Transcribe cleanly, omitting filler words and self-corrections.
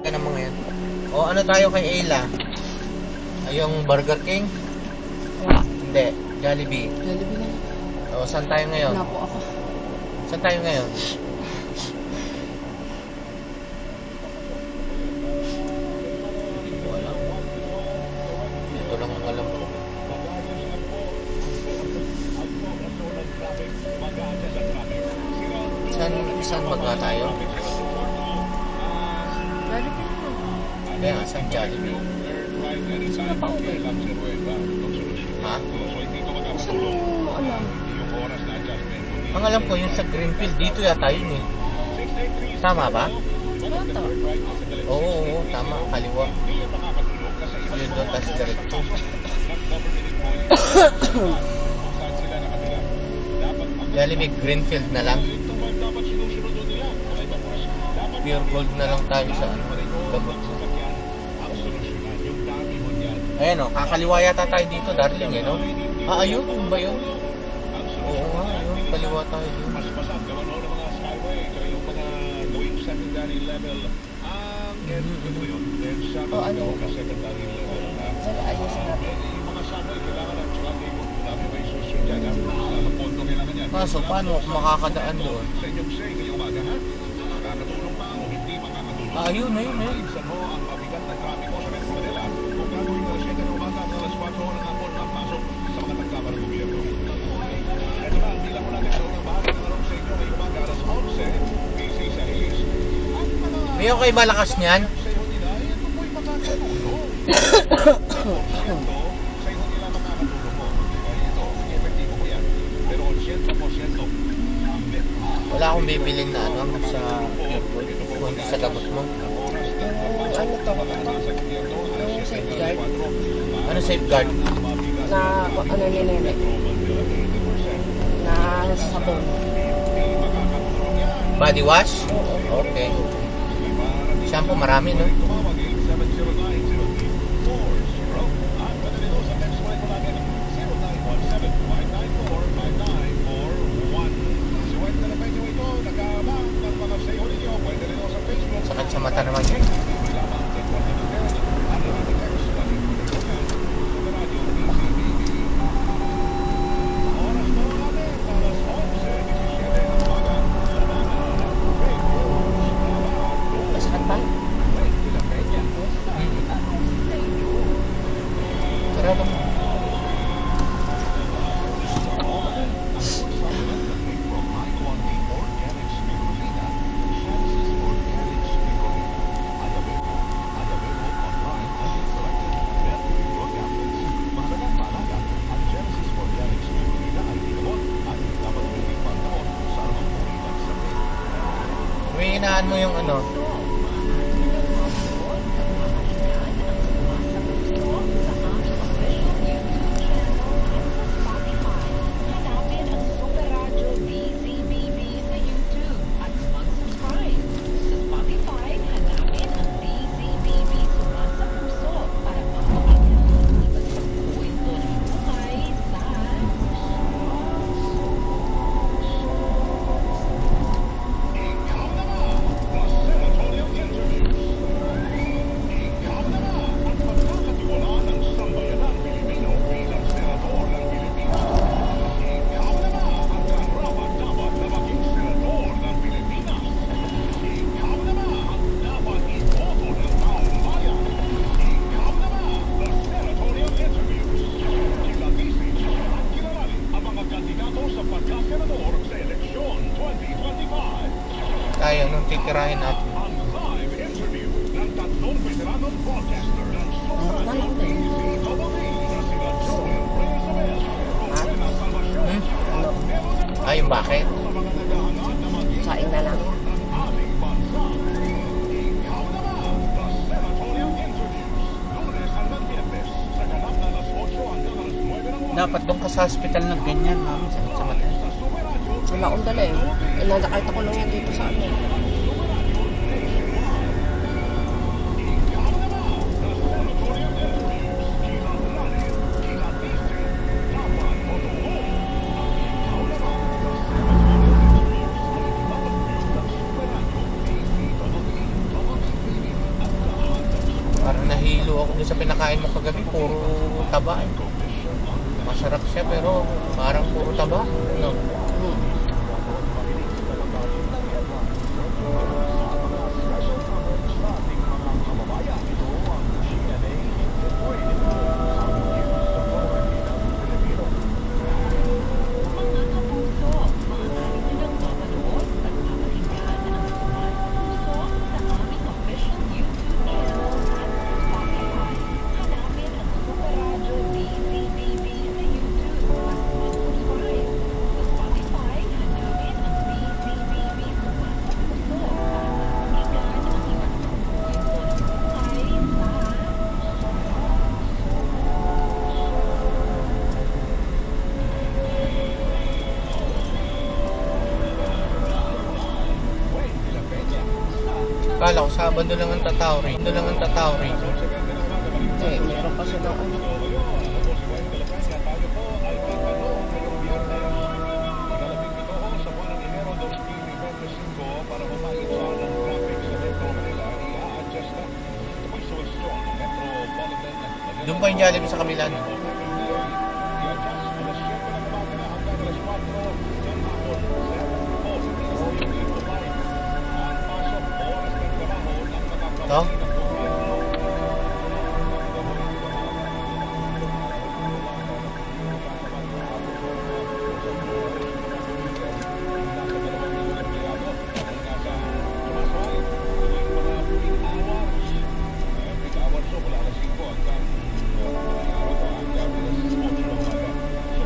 ka ng mga yan. O ano tayo kay Ayla? Ay, yung Burger King? Hindi, Jollibee. Jollibee na. O, saan tayo ngayon? Wala po ako. Saan tayo ngayon? Hindi ko alam. Ito lang ang alam ko. Saan magka tayo? Jollibee na. Kaya nga, saan Jollibee? Saan na pa uwi? Ha? Saan mo alam? Ang alam ko, yung sa Greenfield, dito yata yun eh. Tama ba? Bata. Oo, tama. Kaliwa. Yun doon, tas diretso. Jollibee, Greenfield na lang. Pure gold na lang tayo sa ano, gamot. Ayan o, kakaliwa yata tayo dito, darling eh, no? Ah, ayun, yun ba yun? Oo nga, ayun, kaliwa tayo dun. O ano? Saan ayusin natin? Kaso, paano kung makakadaan doon? Ah, ayun, ayun, ayun. May okay ba lakas niyan? Wala akong bibilin na ano sa kundi sa gamot mo. Ano to? Yung safeguard Ano safeguard? na ano ni Nene? Na sabon. Body wash? Okay. Shampoo marami, no? Sakit sa mata naman yun. Masakit pa? Sarado mo. Hinaan mo yung ano. Tayo nung titirahin natin. Ano? Ah, yung bakit? Saing na lang. Dapat doon ka sa hospital na ganyan, ma'am. Sakit sa mata. Wala akong dala eh. Nakita ko lang yan dito sa ano. nahilo ako dun sa pinakain mo kagabi, puro taba eh. Masarap siya pero parang puro taba. No? Hmm. Kala ko Sabado lang ang tataw rito. Doon lang ang tataw rito. Eh, meron pa silang ano. Doon pa yung Jollibee sa kabila. No?